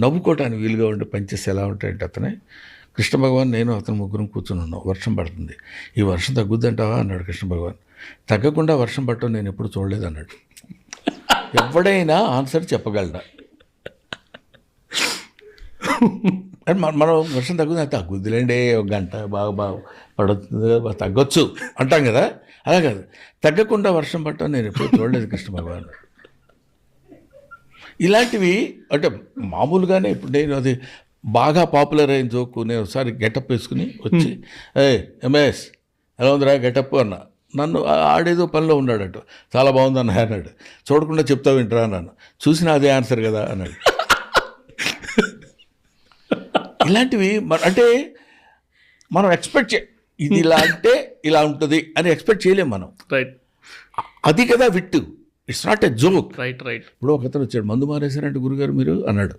నవ్వుకోవటానికి వీలుగా ఉండే పంచెస్ ఎలా ఉంటాయంటే అతనే కృష్ణ భగవాన్ నేను అతను ముగ్గురం కూర్చొని ఉన్నాం. వర్షం పడుతుంది. ఈ వర్షం తగ్గుద్దంటావా అన్నాడు కృష్ణ భగవాన్. తగ్గకుండా వర్షం పట్టడం నేను ఎప్పుడు చూడలేదు అన్నాడు. ఎవడైనా ఆన్సర్ చెప్పగలడా? మనం వర్షం తగ్గుద్దిలేండి, ఒక గంట బాగా పడుతుంది, తగ్గొచ్చు అంటాం కదా. అలా కాదు, తగ్గకుండా వర్షం పట్టడం నేను ఎప్పుడు చూడలేదు కృష్ణ భగవాన్. ఇలాంటివి అంటే మామూలుగానే ఇప్పుడు నేను అది బాగా పాపులర్ అయిన జోకు. నేను ఒకసారి గెటప్ వేసుకుని వచ్చి ఎంఎస్ ఎలా ఉందిరా గెటప్ అన్నా. నన్ను ఆడేదో పనిలో ఉన్నాడట. చాలా బాగుందన్న అన్నాడు. చూడకుండా చెప్తా వింటరా అన్నాను. చూసిన అదే ఆన్సర్ కదా అన్నాడు. ఇలాంటివి అంటే మనం ఎక్స్పెక్ట్ ఇది ఇలా అంటే ఇలా ఉంటుంది అని ఎక్స్పెక్ట్ చేయలేము మనం. రైట్, అది కదా wit. It's not a joke. Right. ఇప్పుడు ఒకతను వచ్చాడు, మందు మానేశారంటే గురుగారు మీరు అన్నాడు.